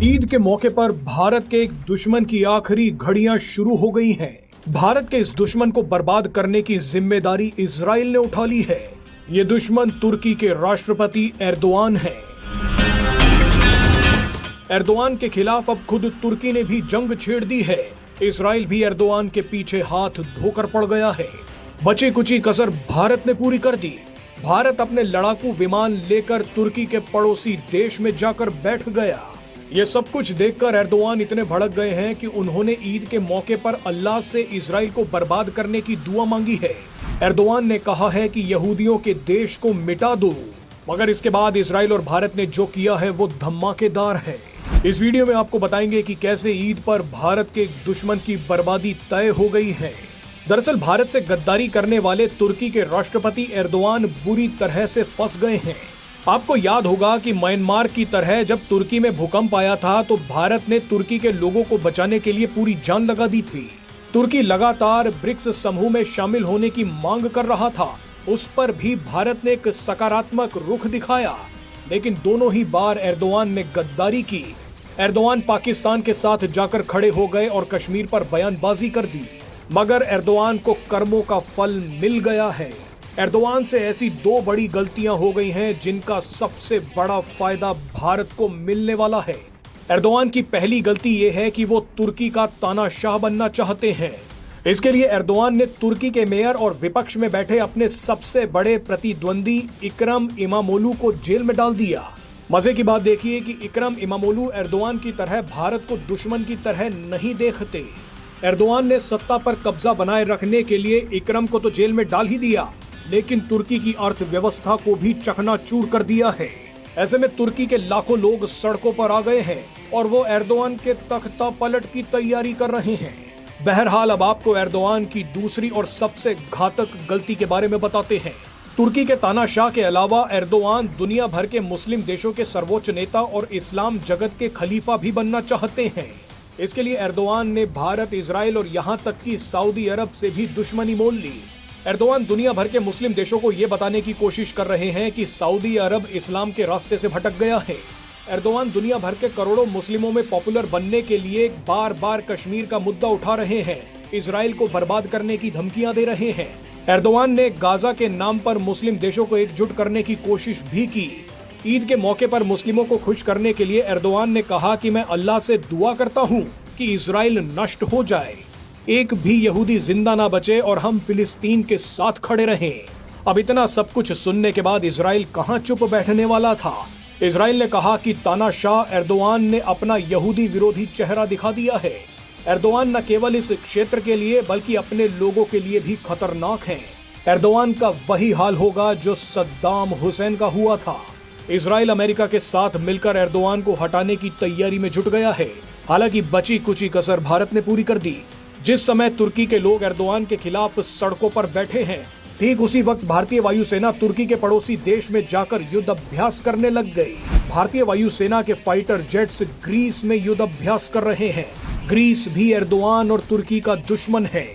ईद के मौके पर भारत के एक दुश्मन की आखिरी घड़ियां शुरू हो गई हैं। भारत के इस दुश्मन को बर्बाद करने की जिम्मेदारी इजराइल ने उठा ली है। ये दुश्मन तुर्की के राष्ट्रपति एर्दोआन है। एर्दोआन के खिलाफ अब खुद तुर्की ने भी जंग छेड़ दी है। इजराइल भी एर्दोआन के पीछे हाथ धोकर पड़ गया है। बची कुची कसर भारत ने पूरी कर दी। भारत अपने लड़ाकू विमान लेकर तुर्की के पड़ोसी देश में जाकर बैठ गया। ये सब कुछ देखकर एर्दोआन इतने भड़क गए हैं कि उन्होंने ईद के मौके पर अल्लाह से इजराइल को बर्बाद करने की दुआ मांगी है। एर्दोआन ने कहा है कि यहूदियों के देश को मिटा दो, मगर इसके बाद इजराइल और भारत ने जो किया है वो धमाकेदार है। इस वीडियो में आपको बताएंगे कि कैसे ईद पर भारत के दुश्मन की बर्बादी तय हो गई है। दरअसल भारत से गद्दारी करने वाले तुर्की के राष्ट्रपति एर्दोआन बुरी तरह से फंस गए हैं। आपको याद होगा कि म्यांमार की तरह जब तुर्की में भूकंप आया था तो भारत ने तुर्की के लोगों को बचाने के लिए पूरी जान लगा दी थी। तुर्की लगातार ब्रिक्स समूह में शामिल होने की मांग कर रहा था। उस पर भी भारत ने एक सकारात्मक रुख दिखाया, लेकिन दोनों ही बार एर्दोआन ने गद्दारी की। एर्दोआन पाकिस्तान के साथ जाकर खड़े हो गए और कश्मीर पर बयानबाजी कर दी, मगर एर्दोआन को कर्मों का फल मिल गया है। एर्दोआन से ऐसी दो बड़ी गलतियां हो गई हैं जिनका सबसे बड़ा फायदा भारत को मिलने वाला है। एर्दोआन की पहली गलती यह है कि वो तुर्की का तानाशाह बनना चाहते हैं। इसके लिए एर्दोआन ने तुर्की के मेयर और विपक्ष में बैठे अपने सबसे बड़े प्रतिद्वंदी इकरम इमामोलू को जेल में डाल दिया। मजे की बात देखिए कि इकरम इमामोलू एर्दोआन की तरह भारत को दुश्मन की तरह नहीं देखते। एर्दोआन ने सत्ता पर कब्जा बनाए रखने के लिए इकरम को तो जेल में डाल ही दिया, लेकिन तुर्की की अर्थव्यवस्था को भी चकनाचूर कर दिया है। ऐसे में तुर्की के लाखों लोग सड़कों पर आ गए हैं और वो एर्दोआन के तख्ता पलट की तैयारी कर रहे हैं। बहरहाल अब आपको एर्दोआन की दूसरी और सबसे घातक गलती के बारे में बताते हैं। तुर्की के तानाशाह के अलावा एर्दोआन दुनिया भर के मुस्लिम देशों के सर्वोच्च नेता और इस्लाम जगत के खलीफा भी बनना चाहते हैं। इसके लिए एर्दोआन ने भारत, इजराइल और यहाँ तक कि सऊदी अरब से भी दुश्मनी मोल ली। एर्दोआन दुनिया भर के मुस्लिम देशों को ये बताने की कोशिश कर रहे हैं कि सऊदी अरब इस्लाम के रास्ते से भटक गया है। एर्दोआन दुनिया भर के करोड़ों मुस्लिमों में पॉपुलर बनने के लिए बार बार कश्मीर का मुद्दा उठा रहे हैं, इजराइल को बर्बाद करने की धमकियां दे रहे हैं। एर्दोआन ने गाजा के नाम पर मुस्लिम देशों को एकजुट करने की कोशिश भी की। ईद के मौके पर मुस्लिमों को खुश करने के लिए एर्दोआन ने कहा कि मैं अल्लाह से दुआ करता हूँ कि इजराइल नष्ट हो जाए, एक भी यहूदी जिंदा ना बचे और हम फिलिस्तीन के साथ खड़े रहें। अब इतना सब कुछ सुनने के बाद इजराइल कहां चुप बैठने वाला था। इजराइल ने कहा कि तानाशाह एर्दोआन ने अपना यहूदी विरोधी चेहरा दिखा दिया है। एर्दोआन न केवल इस क्षेत्र के लिए बल्कि अपने लोगों के लिए भी खतरनाक हैं। एर्दोआन का वही हाल होगा जो सद्दाम हुसैन का हुआ था। इजराइल अमेरिका के साथ मिलकर एर्दोआन को हटाने की तैयारी में जुट गया है। हालांकि बची कुची कसर भारत ने पूरी कर दी। जिस समय तुर्की के लोग एर्दोआन के खिलाफ सड़कों पर बैठे हैं, ठीक उसी वक्त भारतीय वायुसेना तुर्की के पड़ोसी देश में जाकर युद्ध अभ्यास करने लग गई। भारतीय वायुसेना के फाइटर जेट्स ग्रीस में युद्ध अभ्यास कर रहे हैं। ग्रीस भी एर्दोआन और तुर्की का दुश्मन है।